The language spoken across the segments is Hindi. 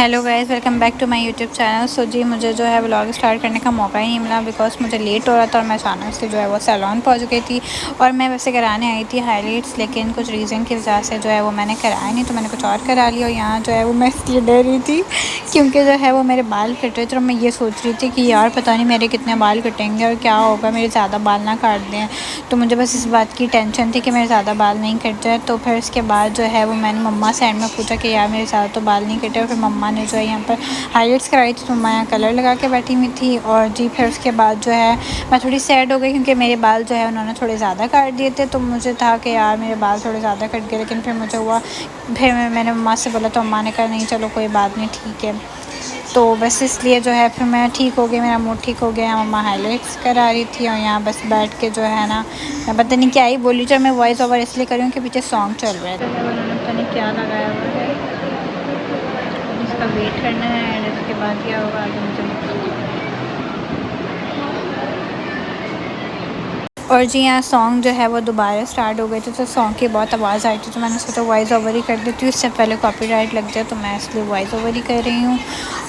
Hello guys, welcome back to my YouTube channel. So जी, मुझे जो है व्लॉग स्टार्ट करने का मौका ही नहीं मिला बिकॉज मुझे लेट हो रहा था और मैं अचानक से जो है वो सैलून पहुंच गई थी। और मैं वैसे कराने आई थी हाईलाइट्स, लेकिन कुछ रीज़न की वजह से जो है वो मैंने कराया नहीं, तो मैंने कुछ और करा लिया। और यहाँ जो है वो मैं इसलिए डर रही थी क्योंकि जो है वो मेरे बाल कट रहे थे और मैं ये सोच रही थी कि यार पता नहीं मेरे कितने बाल कटेंगे और क्या होगा, मेरे ज़्यादा बाल ना काट दें। तो मुझे बस इस बात की टेंशन थी कि मेरे ज़्यादा बाल नहीं कट जाए। तो फिर उसके बाद जो है वो मैंने मम्मा से एंड में पूछा कि यार मेरे ज़्यादा तो बाल नहीं कटे। और फिर मम्मा ने जो है यहाँ पर हाईलाइट्स कराई थी, तो मम्मा यहाँ कलर लगा के बैठी हुई थी। और जी फिर उसके बाद जो है मैं थोड़ी सैड हो गई क्योंकि मेरे बाल जो है उन्होंने थोड़े ज़्यादा काट दिए थे। तो मुझे था कि यार मेरे बाल थोड़े ज़्यादा कट गए, लेकिन फिर मुझे हुआ, फिर मैंने मम्मा से बोला तो मम्मा ने कहा नहीं चलो कोई बात नहीं, ठीक है। तो बस इसलिए जो है फिर मैं ठीक हो गई, मेरा मूड ठीक हो गया। मम्मा हाईलाइट्स करा रही थी और यहाँ बस बैठ के जो है ना, मैं पता नहीं क्या ही बोली। जो मैं वॉइस ओवर इसलिए करी हूँ कि पीछे सॉन्ग चल रहा है, तो उन्होंने पता नहीं क्या लगाया हुआ है, इसका वेट करना है एंड इसके बाद क्या होगा आगे मुझे नहीं पता। और जी यहाँ सॉन्ग जो है वो दोबारा स्टार्ट हो गए थे, तो सॉन्ग की बहुत आवाज़ आई थी, तो मैंने सोचा वॉइस ओवर ही कर देती हूँ, इससे पहले कॉपीराइट लग जाए, तो मैं इसलिए वॉइस ओवर ही कर रही हूँ।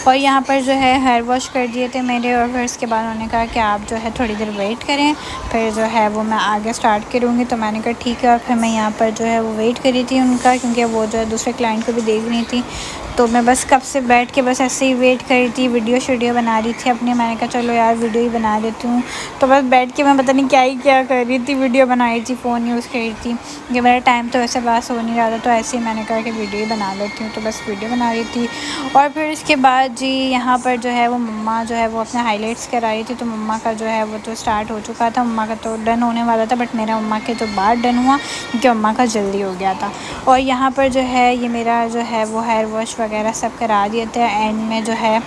और यहाँ पर जो है हेयर वॉश कर दिए थे मेरे, और फिर इसके बाद उन्होंने कहा कि आप जो है थोड़ी देर वेट करें, फिर जो है वो मैं आगे स्टार्ट करूँगी। तो मैंने कहा ठीक है। और फिर मैं यहाँ पर जो है वो वेट करी थी उनका, क्योंकि वो जो है दूसरे क्लाइंट को भी देख रही थी। तो मैं बस कब से बैठ के बस ऐसे ही वेट करी थी, वीडियो बना रही थी अपनी। मैंने कहा चलो यार वीडियो ही बना देती हूँ। तो बस बैठ के मैं पता नहीं क्या कर रही थी, वीडियो बना रही थी, फ़ोन यूज़ कर रही थी कि मेरा टाइम तो वैसे पास हो नहीं रहा था, तो ऐसे ही मैंने कहा कि वीडियो ही बना लेती हूँ। तो बस वीडियो बना रही थी। और फिर इसके बाद जी यहाँ पर जो है वो मम्मा जो है वो अपने हाईलाइट्स करा रही थी, तो मम्मा का जो है वो तो स्टार्ट हो चुका था, मम्मा का तो डन होने वाला था, बट मेरा मम्मा के जो बाद डन हुआ क्योंकि मम्मा का जल्दी हो गया था। और यहाँ पर जो है ये मेरा जो है वो हेयर वॉश वगैरह सब करा दिए थे। एंड में जो है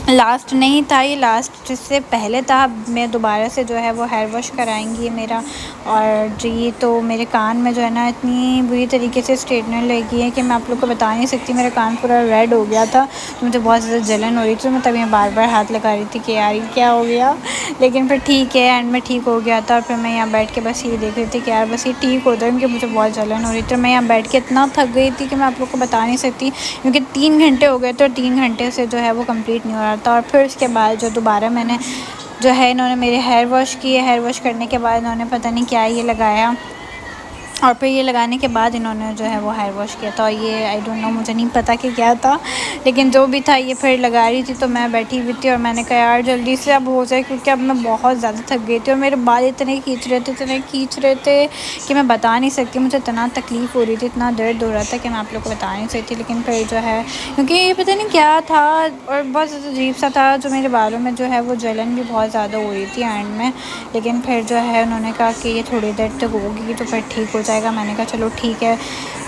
लास्ट नहीं था, ये लास्ट से पहले था, मैं दोबारा से जो है वो हेयर वॉश कराएंगी मेरा। और जी तो मेरे कान में जो है ना इतनी बुरी तरीके से स्ट्रेटनर लगी है कि मैं आप लोग को बता नहीं सकती, मेरा कान पूरा रेड हो गया था, तो मुझे बहुत ज़्यादा जलन हो रही थी। तो मैं तभी बार बार हाथ लगा रही थी कि यार ये क्या हो गया, लेकिन फिर ठीक है एंड में ठीक हो गया था। और फिर मैं यहाँ बैठ के बस ये देख रही थी कि यार बस ये ठीक हो जाए, क्योंकि मुझे बहुत जलन हो रही थी। मैं यहाँ बैठ के इतना थक गई थी कि मैं आप लोग को बता नहीं सकती, क्योंकि 3 घंटे हो गए थे और 3 घंटे से जो है वो कंप्लीट नहीं हो रहा था। और फिर उसके बाद जो दोबारा मैंने जो है इन्होंने मेरे हेयर वॉश किए, हेयर वॉश करने के बाद इन्होंने पता नहीं क्या ये लगाया, और फिर ये लगाने के बाद इन्होंने जो है वो हेयर वॉश किया था। और ये आई डोंट नो, मुझे नहीं पता कि क्या था, लेकिन जो भी था ये फिर लगा रही थी। तो मैं बैठी हुई थी और मैंने कहा यार जल्दी से अब हो जाए, क्योंकि अब मैं बहुत ज़्यादा थक गई थी और मेरे बाल इतने खींच रहे थे कि मैं बता नहीं सकती। मुझे इतना तकलीफ़ हो रही थी, इतना दर्द हो रहा था कि मैं आप लोग को बता नहीं सकती। लेकिन फिर जो है क्योंकि पता नहीं क्या था और बहुत ज़्यादा अजीब सा था, जो मेरे बालों में जो है वो जलन भी बहुत ज़्यादा हो रही थी एंड में। लेकिन फिर जो है उन्होंने कहा कि ये थोड़ी देर तक होगी तो फिर ठीक हो जाएगा। मैंने कहा चलो ठीक है।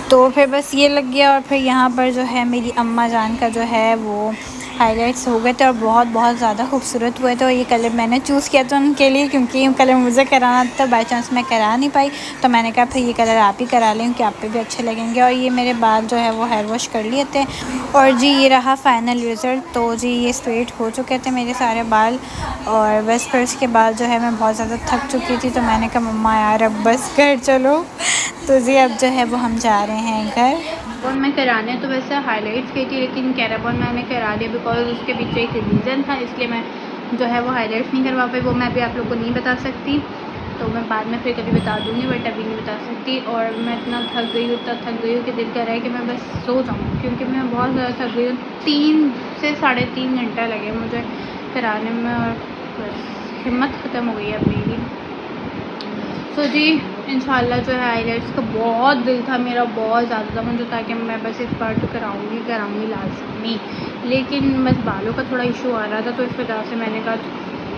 तो फिर बस ये लग गया। और फिर यहाँ पर जो है मेरी अम्मा जान का जो है वो हाईलाइट्स हो गए थे और बहुत बहुत ज़्यादा खूबसूरत हुए थे। और ये कलर मैंने चूज़ किया था उनके लिए, क्योंकि ये कलर मुझे कराना था, बाई चांस मैं करा नहीं पाई, तो मैंने कहा फिर ये कलर आप ही करा लें क्योंकि आप पे भी अच्छे लगेंगे। और ये मेरे बाल जो है वो हेयर वॉश कर लिए थे और जी ये रहा फाइनल रिज़ल्ट। तो जी ये स्ट्रेट हो चुके थे मेरे सारे बाल। और बस फिर उसके बाद जो है मैं बहुत ज़्यादा थक चुकी थी, तो मैंने कहा मम्मा यार अब बस घर चलो। तो जी अब जो है वो हम जा रहे हैं घर। और मैं कराने तो वैसे हाईलाइट्स की थी, लेकिन कैराबॉन मैंने करा दिया बिकॉज उसके पीछे एक रीज़न था, इसलिए मैं जो है वो हाईलाइट्स नहीं करवा पाई। वो मैं अभी आप लोग को नहीं बता सकती, तो मैं बाद में फिर कभी बता दूँगी, बट अभी नहीं बता सकती। और मैं इतना थक गई हूँ कि दिल कर रहा है कि मैं बस सो जाऊँ, क्योंकि मैं बहुत ज़्यादा थक गई हूँ। 3 से 3.5 घंटा लगे मुझे कराने में और बस हिम्मत ख़त्म हो गई है मेरी। तो जी इंशाल्लाह जो है हाईलाइट्स का बहुत दिल था मेरा, बहुत ज़्यादा मुझे था कि मैं बस इस बार तो कराऊंगी लाजमी, लेकिन बस बालों का थोड़ा इशू आ रहा था, तो इस वजह से मैंने कहा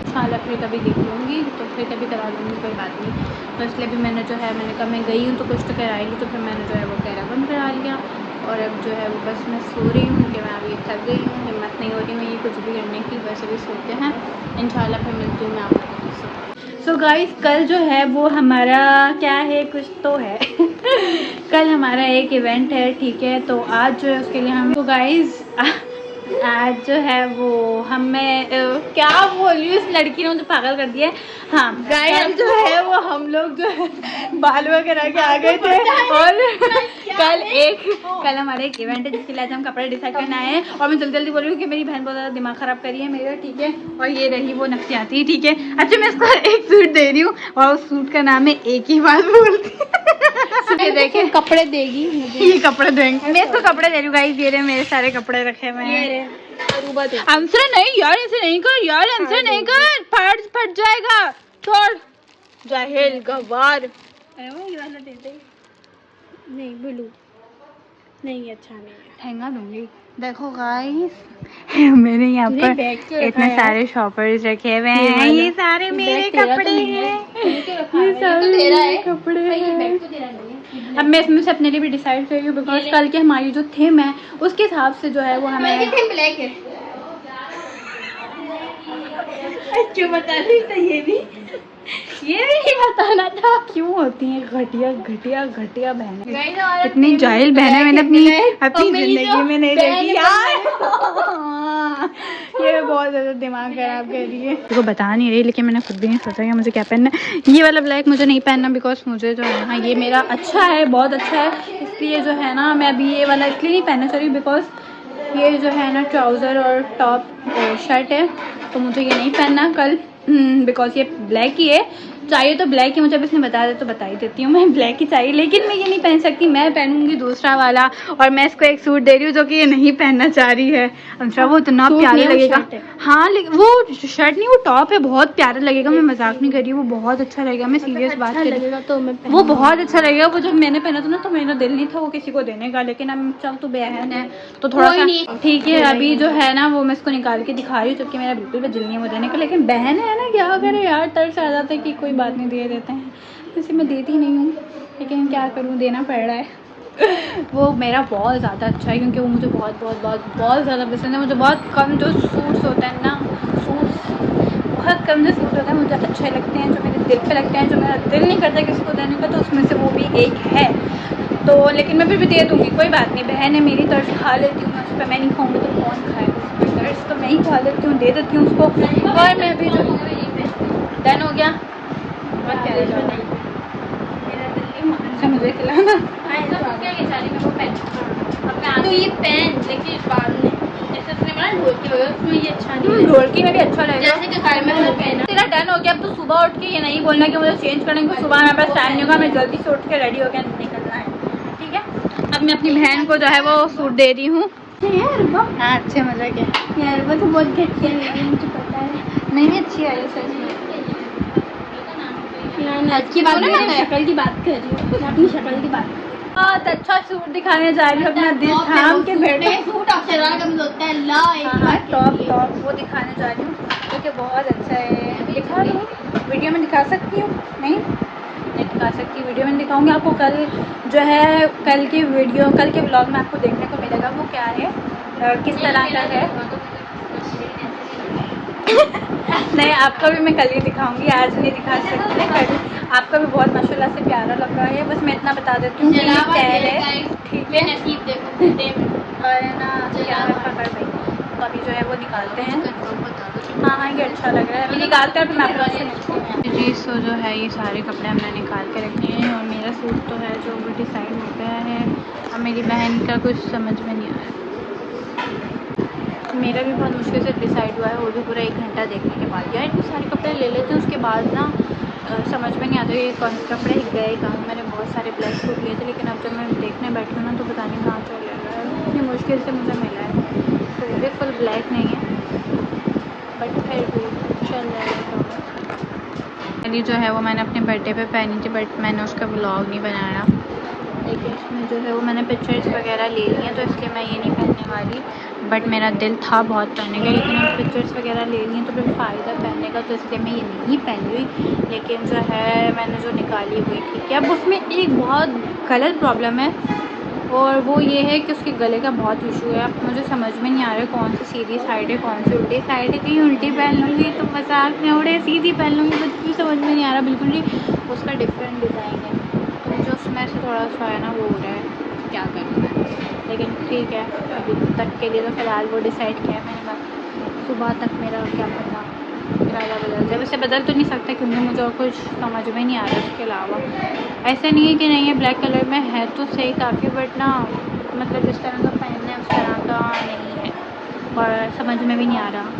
इंशाल्लाह फिर कभी देख लूँगी, तो फिर कभी करा लूँगी, कोई बात नहीं। तो इसलिए भी मैंने कहा मैं गई हूँ तो कुछ तो कराएगी, तो फिर मैंने जो है वो कैराबन करा लिया। और अब जो है वो बस मैं सो रही हूँ कि मैं अभी थक गई हूँ, हिम्मत नहीं हो रही मेरी कुछ भी करने की, बस अभी सोते हैं। इंशाल्लाह फिर मिलती हूँ मैं आपको। सो गाइस कल जो है वो हमारा क्या है, कुछ तो है कल हमारा एक इवेंट है, ठीक है। तो आज जो है उसके लिए हम तो गाइस आज जो है वो क्या बोल रही हूँ, इस लड़की ने मुझे पागल कर दिया है। हाँ कल जो है वो हम लोग जो है बाल वगैरह के आ गए थे और कल हमारे एक इवेंट है जिसके लिए आज हम कपड़े डिसाइड करना है। और मैं जल्दी जल्दी बोल रही हूँ कि मेरी बहन बहुत ज़्यादा दिमाग ख़राब करी है मेरा, ठीक है। और ये रही वो नक्सियाती, ठीक है। अच्छा मैं इसको एक सूट दे रही हूँ और उस सूट का नाम है एक ही बात बोलती ये देखे कपड़े देगी मुझे, ये कपड़े देंगे, मैं इसको कपड़े दे रही हूँ गाइस। ये रहे मेरे सारे कपड़े रखे हुए हैं। आंसर नहीं यार, ऐसे नहीं कर यार, आंसर नहीं कर, फट जाएगा। छोड़ जाहिल गवार। ये वाला दे दे। नहीं ब्लू नहीं, अच्छा नहीं है, ठेंगा दूंगी। देखो गाइस मैंने यहाँ पर इतने सारे शॉपर्स रखे हुए हैं, ये सारे मेरे कपड़े हैं, ये सारे मेरे कपड़े हैं। अब मैं इसमें से अपने लिए भी डिसाइड कर रही हूँ बिकॉज कल के हमारी जो थीम है उसके हिसाब से जो है वो हमें ब्लैक है। क्यों बता रही तो ये भी नहीं बताना था। क्यों होती हैं घटिया बहनें, इतनी जाहिल बहनें मैंने अपनी जिंदगी में नहीं देखी यार। ये बहुत ज्यादा दिमाग खराब कर रही है। देखो बता नहीं रही लेकिन मैंने खुद भी नहीं सोचा कि मुझे क्या पहनना है। ये वाला ब्लैक मुझे नहीं पहनना बिकॉज मुझे जो है ना ये मेरा अच्छा है, बहुत अच्छा है, इसलिए जो है ना मैं अभी ये वाला इसलिए नहीं पहनना चाह रही बिकॉज ये जो है ना ट्राउज़र और टॉप शर्ट है तो मुझे ये नहीं पहनना कल बिकॉज ये ब्लैक ही है। चाहिए तो ब्लैक ही, मुझे अब इसने बता दे तो बता ही देती हूँ, मैं ब्लैक ही चाहिए, लेकिन मैं ये नहीं पहन सकती, मैं पहनूंगी दूसरा वाला। और मैं इसको एक सूट दे रही हूँ जो कि ये नहीं पहनना चाह रही है। अंशा वो इतना प्यारा लगेगा। हाँ लेकिन वो शर्ट नहीं, वो टॉप है, बहुत प्यारा लगेगा, मैं मजाक नहीं कर रही हूँ, वो बहुत अच्छा लगेगा, मैं सीरियस बात कर रही हूँ, तो वो बहुत अच्छा लगेगा। वो जब मैंने पहना था ना तो मेरा दिल नहीं था वो किसी को देने का, लेकिन अब चल तो बहन है तो थोड़ा सा ठीक है। अभी जो है ना वो मैं इसको निकाल के दिखा रही हूँ जबकि मेरा बिल्कुल भी दिल नहीं है वो देने का, लेकिन बहन है ना क्या करे यार, तरस आ जाता है कि कोई बात नहीं दे देते हैं, वैसे मैं देती नहीं हूँ लेकिन क्या करूँ, देना पड़ रहा है। वो मेरा बहुत ज़्यादा अच्छा है क्योंकि वो मुझे बहुत ज़्यादा पसंद है। मुझे बहुत कम जो सूट्स होते हैं ना, बहुत कम जो सूट होते हैं मुझे अच्छे लगते हैं, जो मेरे दिल पे लगते हैं, जो मेरा दिल नहीं करता किसी को देने का, तो उसमें से वो भी एक है। तो लेकिन मैं फिर भी दे दूँगी, कोई बात नहीं, बहन है मेरी, तर्स खा लेती हूँ मैं उस पर, मैं नहीं खाऊँगी तो कौन खाएगा उस पर तर्स, तो मैं ही खा लेती हूँ, दे देती हूँ उसको। और मैं भी जो डन हो गया, बहुत प्यारे लगा मुझे खिलाना। तो ये पेन लेकिन बाद में जैसे उसने बोला ढोलकी वगैरह उसमें ये अच्छा नहीं है, ढोलकी में भी अच्छा लगेगा जैसे कि घर में वो पहना। तेरा डन हो गया। अब तो सुबह उठ के ये नहीं बोलना कि मुझे चेंज करने को, सुबह मेरे पास टाइम नहीं होगा, मैं जल्दी से उठ के रेडी होकर निकलना है, ठीक है। अब मैं अपनी बहन को जो है वो सूट दे रही हूँ। हाँ अच्छे मजा के यार वो तो बहुत घटिया है, मुझे पता है। नहीं अच्छी आई सच में। अच्छी बात नहीं, शक्ल की बात कर रही हूँ, अपनी शक्ल की बात। बहुत अच्छा सूट दिखाने जा रही हूँ, अपना दिल थाम के बैठे। सूट अक्षरा का होता है ला टॉप वो दिखाने जा रही हूँ क्योंकि बहुत अच्छा है। दिखा दूँ, वीडियो में दिखा सकती हूँ? नहीं दिखा सकती, वीडियो में दिखाऊंगी आपको। कल जो है कल के व्लॉग में आपको देखने को मिलेगा वो क्या है, किस तरह का है। नहीं आपका भी मैं कल ही दिखाऊंगी, आज नहीं दिखा सकती, कल आपका भी बहुत माशाल्लाह से प्यारा लग रहा है। बस मैं इतना बता देती हूँ कि ये टैल है, ठीक है। और ना क्या रखा कर भाई, तो अभी जो है वो निकालते हैं। हाँ ये अच्छा लग रहा है, अभी निकालते हैं, मैं आपको जी। सो जो है ये सारे कपड़े हमने निकाल के रखे हैं और मेरा सूट तो है जो वो डिसाइड हो गया है। अब मेरी बहन का कुछ समझ में नहीं आया, मेरा भी बहुत मुश्किल से डिसाइड हुआ है, वो भी पूरा 1 घंटा देखने के बाद। यार इतने सारे कपड़े ले लेते हैं उसके बाद ना समझ में नहीं आता ये कौन से कपड़े गए कहाँ। मैंने बहुत सारे ब्लैक सूट लिए थे लेकिन अब जब मैं देखने बैठी हूँ ना तो पता नहीं कहाँ चले गया है, इतनी मुश्किल से मुझे मिला है। तो वो भी फुल ब्लैक नहीं है बट फिर भी चल जाएगा। पहली जो है वो मैंने अपने बर्थडे पे पहनी थी बट मैंने उसका व्लॉग नहीं बनाया, लेकिन इसमें जो है वो मैंने पिक्चर्स वगैरह ले ली हैं तो इसलिए मैं ये नहीं पहनने वाली। बट मेरा दिल था बहुत पहनने का, लेकिन अब पिक्चर्स वगैरह ले ली हैं तो फिर फ़ायदा पहनने का, तो इसलिए मैं ये नहीं पहनी हुई। लेकिन जो है मैंने जो निकाली हुई ठीक है। अब उसमें एक बहुत गलत प्रॉब्लम है और वो ये है कि उसके गले का बहुत इशू है। अब मुझे समझ में नहीं आ रहा है कौन सी सीधी साइड है कौन सी उल्टी साइड है। कहीं उल्टी पहन लूँगी तो मजाक में उड़े, सीधी पहन लूँगी कुछ भी समझ में नहीं आ रहा बिल्कुल भी। उसका डिफरेंट डिज़ाइन है तो मुझे उसमें से थोड़ा सा है ना वो हो रहा है, क्या करूँ मैं। लेकिन ठीक है, अभी तक के लिए तो फ़िलहाल वो डिसाइड किया है मैंने, बाकी सुबह तक मेरा क्या पता इरादा बदल जाए। वैसे बदल तो नहीं सकता क्योंकि मुझे और कुछ समझ में नहीं आ रहा उसके अलावा। ऐसे नहीं है कि नहीं है, ब्लैक कलर में है तो सही काफ़ी, बट ना मतलब जिस तरह का पहनना है उस तरह का नहीं है और समझ में भी नहीं आ रहा।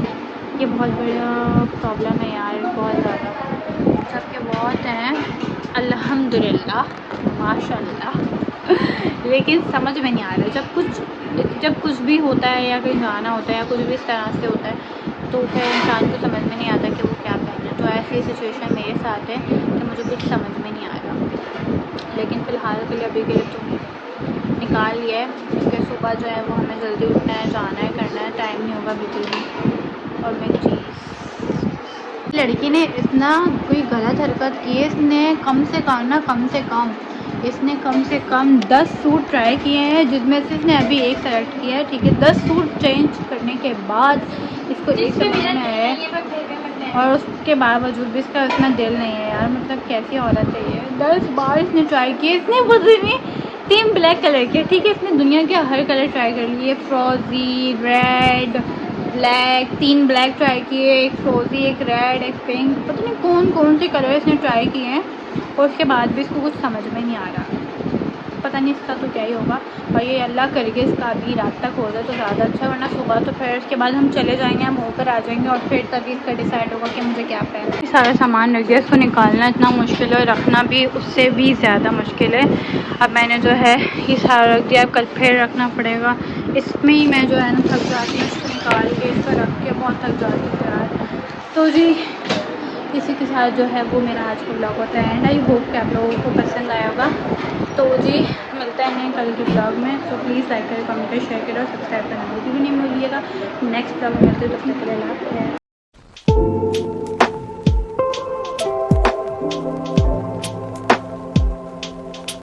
ये बहुत बड़ा प्रॉब्लम है यार, बहुत ज़्यादा। सबके बहुत हैं अल्हम्दुलिल्लाह माशाल्लाह, लेकिन समझ में नहीं आ रहा। जब कुछ भी होता है या कहीं जाना होता है या कुछ भी इस तरह से होता है तो फिर इंसान को समझ में नहीं आता कि वो क्या पहने। तो ऐसी सिचुएशन मेरे साथ है कि मुझे कुछ समझ में नहीं आ रहा, लेकिन फ़िलहाल के लिए अभी के लिए तो निकाल लिया है क्योंकि सुबह जो है वो हमें जल्दी उठना है, जाना है, करना है, टाइम नहीं होगा बिल्कुल भी। और मैं चीज़, लड़की ने इतना कोई गलत हरकत की है, इसने कम से कम 10 सूट ट्राई किए हैं, जिसमें से इसने अभी एक सेलेक्ट किया है, ठीक है। 10 सूट चेंज करने के बाद इसको एक समझ में आया है और उसके बावजूद भी इसका इतना दिल नहीं है यार। मतलब कैसी औरत है ये, 10 बार इसने ट्राई किए। इसने मुझे 3 ब्लैक कलर के, ठीक है, इसने दुनिया के हर कलर ट्राई कर लिए, फ्रोज़ी, रेड, ब्लैक, 3 ब्लैक ट्राई किए, एक फ्रोज़ी, एक रेड, एक पिंक, पता नहीं कौन कौन से कलर इसने ट्राई किए हैं और उसके बाद भी इसको कुछ समझ में नहीं आ रहा। पता नहीं इसका तो क्या ही होगा। और ये अल्लाह करके इसका अभी रात तक हो जाए तो ज़्यादा अच्छा, वरना सुबह तो फिर उसके बाद हम चले जाएंगे, हम होकर आ जाएंगे और फिर तभी इसका डिसाइड होगा कि मुझे क्या पहनना है। सारा सामान रख दिया, इसको निकालना इतना मुश्किल है, रखना भी उससे भी ज़्यादा मुश्किल है। अब मैंने जो है ये सारा रख दिया, कल फिर रखना पड़ेगा। इसमें ही मैं जो है ना थक जाती हूँ, इसको निकाल के इसको रख के बहुत थक जाती हूँ यार। तो जी इसी के साथ जो है वो मेरा आज का ब्लॉग होता है एंड आई होप कि आप लोगों को पसंद आया होगा। तो जी मिलते हैं कल के ब्लॉग में। तो प्लीज़ लाइक करें, कमेंट करें, शेयर करें और सब्सक्राइब करना बिल्कुल भी नहीं भूलिएगा। नेक्स्ट ब्लॉग में मिलते हैं, तो तब तक के लिए अल्लाह हाफ़िज़।